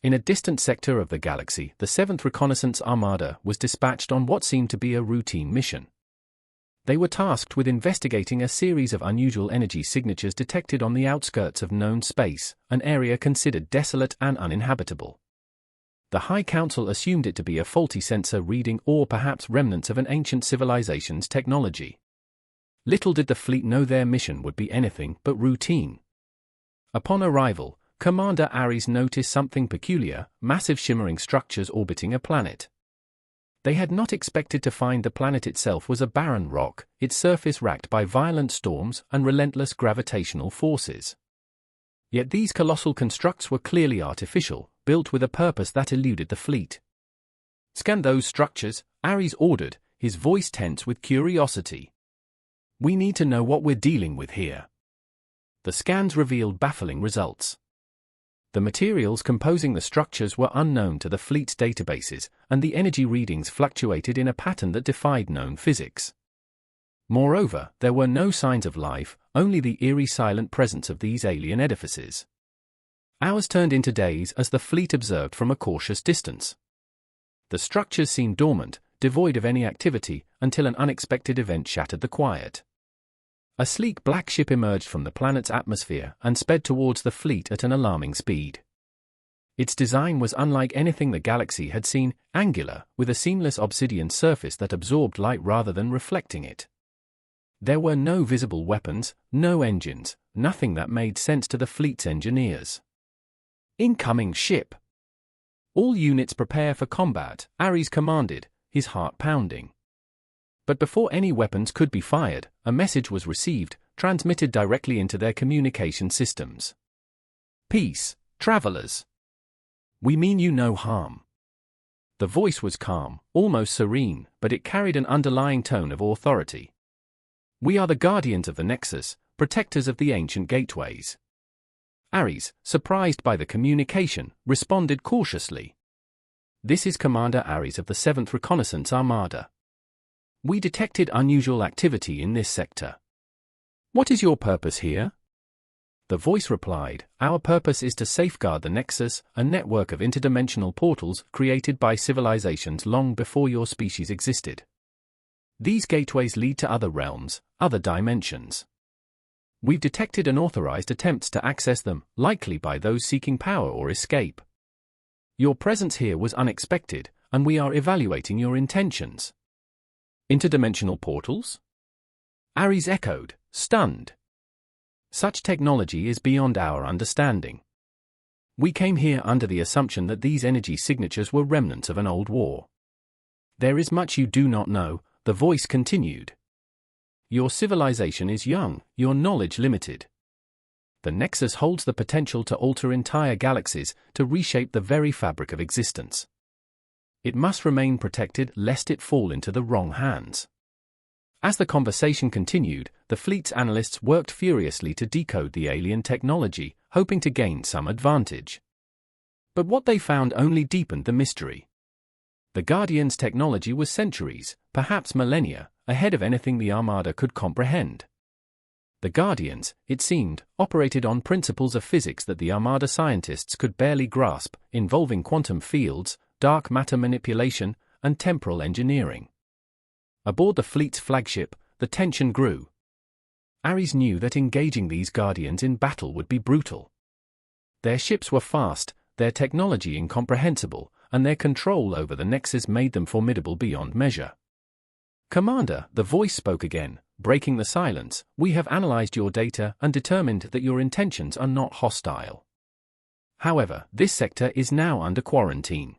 In a distant sector of the galaxy, the 7th Reconnaissance Armada was dispatched on what seemed to be a routine mission. They were tasked with investigating a series of unusual energy signatures detected on the outskirts of known space, an area considered desolate and uninhabitable. The High Council assumed it to be a faulty sensor reading or perhaps remnants of an ancient civilization's technology. Little did the fleet know their mission would be anything but routine. Upon arrival, Commander Ares noticed something peculiar: massive shimmering structures orbiting a planet. They had not expected to find the planet itself was a barren rock, its surface racked by violent storms and relentless gravitational forces. Yet these colossal constructs were clearly artificial, built with a purpose that eluded the fleet. "Scan those structures," Ares ordered, his voice tense with curiosity. "We need to know what we're dealing with here." The scans revealed baffling results. The materials composing the structures were unknown to the fleet's databases, and the energy readings fluctuated in a pattern that defied known physics. Moreover, there were no signs of life, only the eerie silent presence of these alien edifices. Hours turned into days as the fleet observed from a cautious distance. The structures seemed dormant, devoid of any activity, until an unexpected event shattered the quiet. A sleek black ship emerged from the planet's atmosphere and sped towards the fleet at an alarming speed. Its design was unlike anything the galaxy had seen, angular, with a seamless obsidian surface that absorbed light rather than reflecting it. There were no visible weapons, no engines, nothing that made sense to the fleet's engineers. "Incoming ship! All units prepare for combat," Ares commanded, his heart pounding. But before any weapons could be fired, a message was received, transmitted directly into their communication systems. "Peace, travelers. We mean you no harm." The voice was calm, almost serene, but it carried an underlying tone of authority. "We are the guardians of the Nexus, protectors of the ancient gateways." Ares, surprised by the communication, responded cautiously. "This is Commander Ares of the 7th Reconnaissance Armada. We detected unusual activity in this sector. What is your purpose here?" The voice replied, "Our purpose is to safeguard the Nexus, a network of interdimensional portals created by civilizations long before your species existed. These gateways lead to other realms, other dimensions. We've detected unauthorized attempts to access them, likely by those seeking power or escape. Your presence here was unexpected, and we are evaluating your intentions." "Interdimensional portals?" Ares echoed, stunned. "Such technology is beyond our understanding. We came here under the assumption that these energy signatures were remnants of an old war." "There is much you do not know," the voice continued. "Your civilization is young, your knowledge limited. The Nexus holds the potential to alter entire galaxies, to reshape the very fabric of existence. It must remain protected lest it fall into the wrong hands." As the conversation continued, the fleet's analysts worked furiously to decode the alien technology, hoping to gain some advantage. But what they found only deepened the mystery. The Guardian's technology was centuries, perhaps millennia, ahead of anything the Armada could comprehend. The Guardians, it seemed, operated on principles of physics that the Armada scientists could barely grasp, involving quantum fields, dark matter manipulation, and temporal engineering. Aboard the fleet's flagship, the tension grew. Ares knew that engaging these Guardians in battle would be brutal. Their ships were fast, their technology incomprehensible, and their control over the Nexus made them formidable beyond measure. "Commander," the voice spoke again, breaking the silence, "we have analyzed your data and determined that your intentions are not hostile. However, this sector is now under quarantine.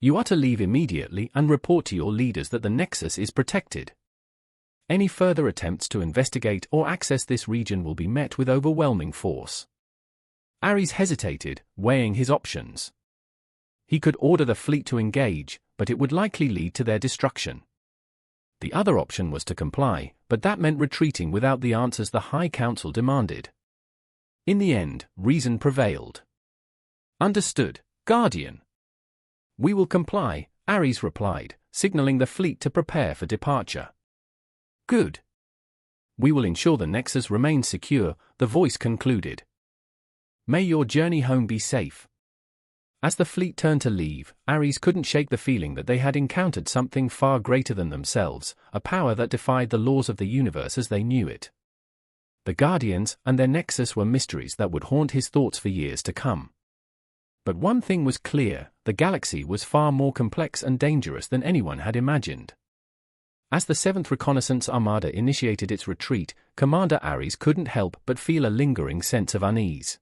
You are to leave immediately and report to your leaders that the Nexus is protected. Any further attempts to investigate or access this region will be met with overwhelming force." Ares hesitated, weighing his options. He could order the fleet to engage, but it would likely lead to their destruction. The other option was to comply, but that meant retreating without the answers the High Council demanded. In the end, reason prevailed. "Understood, Guardian." "We will comply," Ares replied, signaling the fleet to prepare for departure. "Good. We will ensure the Nexus remains secure," the voice concluded. "May your journey home be safe." As the fleet turned to leave, Ares couldn't shake the feeling that they had encountered something far greater than themselves, a power that defied the laws of the universe as they knew it. The Guardians and their nexus were mysteries that would haunt his thoughts for years to come. But one thing was clear: the galaxy was far more complex and dangerous than anyone had imagined. As the 7th Reconnaissance Armada initiated its retreat, Commander Ares couldn't help but feel a lingering sense of unease.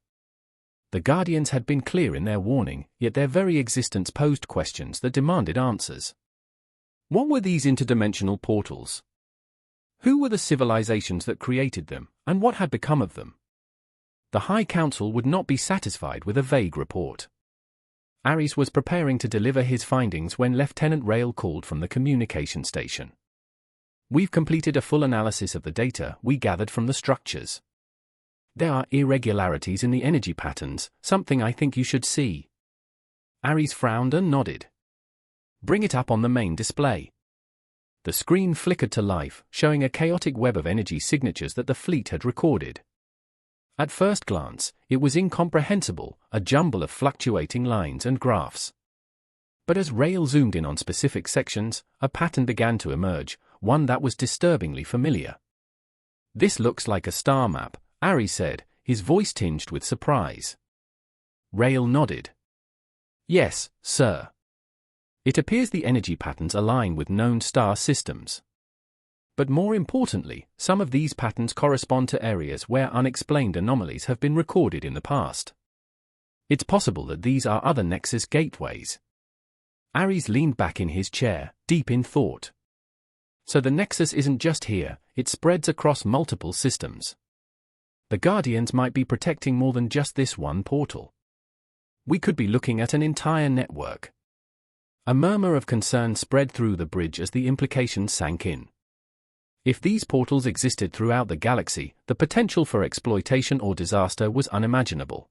The Guardians had been clear in their warning, yet their very existence posed questions that demanded answers. What were these interdimensional portals? Who were the civilizations that created them, and what had become of them? The High Council would not be satisfied with a vague report. Ares was preparing to deliver his findings when Lieutenant Rael called from the communication station. "We've completed a full analysis of the data we gathered from the structures. There are irregularities in the energy patterns, something I think you should see." Ares frowned and nodded. "Bring it up on the main display." The screen flickered to life, showing a chaotic web of energy signatures that the fleet had recorded. At first glance, it was incomprehensible, a jumble of fluctuating lines and graphs. But as Rael zoomed in on specific sections, a pattern began to emerge, one that was disturbingly familiar. "This looks like a star map," Ares said, his voice tinged with surprise. Rael nodded. "Yes, sir. It appears the energy patterns align with known star systems. But more importantly, some of these patterns correspond to areas where unexplained anomalies have been recorded in the past. It's possible that these are other Nexus gateways." Ares leaned back in his chair, deep in thought. So the Nexus isn't just here, it spreads across multiple systems. The Guardians might be protecting more than just this one portal. We could be looking at an entire network. A murmur of concern spread through the bridge as the implications sank in. If these portals existed throughout the galaxy, the potential for exploitation or disaster was unimaginable.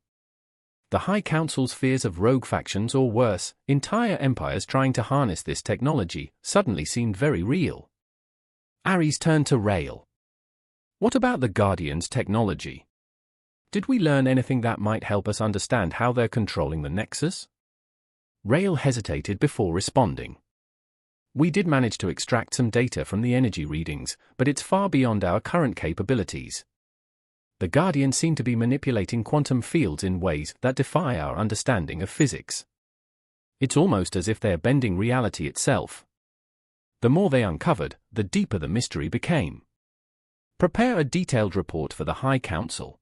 The High Council's fears of rogue factions or worse, entire empires trying to harness this technology, suddenly seemed very real. Ares turned to Rael. "What about the Guardians' technology? Did we learn anything that might help us understand how they're controlling the Nexus?" Rael hesitated before responding. "We did manage to extract some data from the energy readings, but it's far beyond our current capabilities. The Guardians seem to be manipulating quantum fields in ways that defy our understanding of physics. It's almost as if they're bending reality itself." The more they uncovered, the deeper the mystery became. "Prepare a detailed report for the High Council.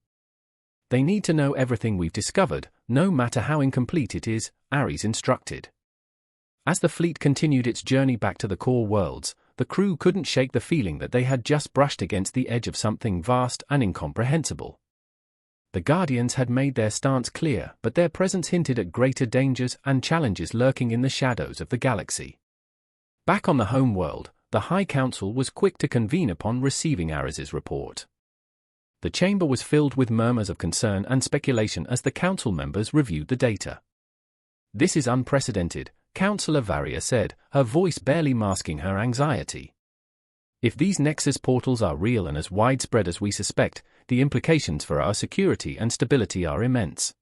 They need to know everything we've discovered, no matter how incomplete it is," Ares instructed. As the fleet continued its journey back to the core worlds, the crew couldn't shake the feeling that they had just brushed against the edge of something vast and incomprehensible. The Guardians had made their stance clear, but their presence hinted at greater dangers and challenges lurking in the shadows of the galaxy. Back on the home world, the High Council was quick to convene upon receiving Ares's report. The chamber was filled with murmurs of concern and speculation as the council members reviewed the data. "This is unprecedented," Councillor Varia said, her voice barely masking her anxiety. "If these Nexus portals are real and as widespread as we suspect, the implications for our security and stability are immense.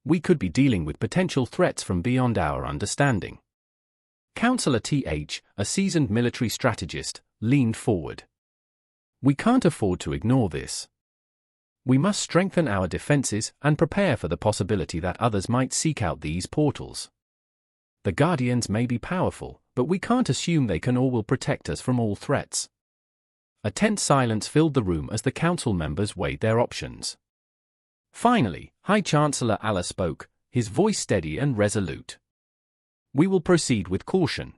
We could be dealing with potential threats from beyond our understanding." Councillor TH, a seasoned military strategist, leaned forward. "We can't afford to ignore this. We must strengthen our defenses and prepare for the possibility that others might seek out these portals. The Guardians may be powerful, but we can't assume they can or will protect us from all threats." A tense silence filled the room as the council members weighed their options. Finally, High Chancellor Allah spoke, his voice steady and resolute. "We will proceed with caution.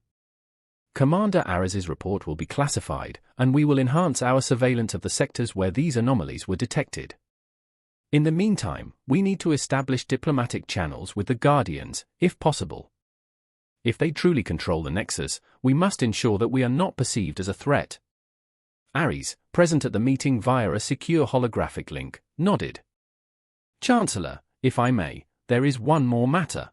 Commander Ares's report will be classified, and we will enhance our surveillance of the sectors where these anomalies were detected. In the meantime, we need to establish diplomatic channels with the Guardians, if possible. If they truly control the Nexus, we must ensure that we are not perceived as a threat." Ares, present at the meeting via a secure holographic link, nodded. "Chancellor, if I may, there is one more matter.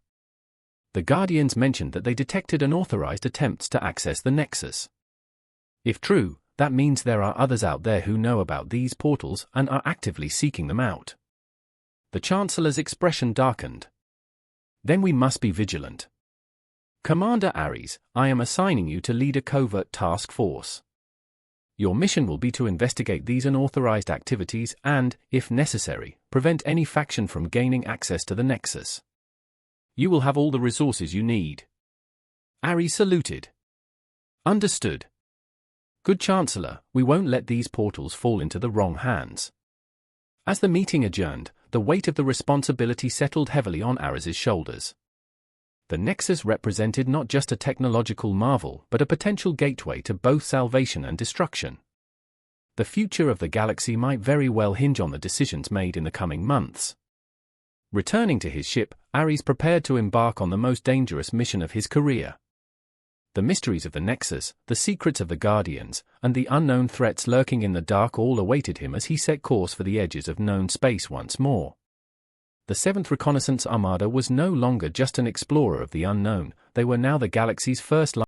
The Guardians mentioned that they detected unauthorized attempts to access the Nexus. If true, that means there are others out there who know about these portals and are actively seeking them out." The Chancellor's expression darkened. Then we must be vigilant. Commander Ares, I am assigning you to lead a covert task force. Your mission will be to investigate these unauthorized activities and, if necessary, prevent any faction from gaining access to the Nexus. You will have all the resources you need. Ares saluted. Understood. Good Chancellor, we won't let these portals fall into the wrong hands. As the meeting adjourned, the weight of the responsibility settled heavily on Ares's shoulders. The Nexus represented not just a technological marvel but a potential gateway to both salvation and destruction. The future of the galaxy might very well hinge on the decisions made in the coming months. Returning to his ship, Ares prepared to embark on the most dangerous mission of his career. The mysteries of the Nexus, the secrets of the Guardians, and the unknown threats lurking in the dark all awaited him as he set course for the edges of known space once more. The 7th Reconnaissance Armada was no longer just an explorer of the unknown, they were now the galaxy's first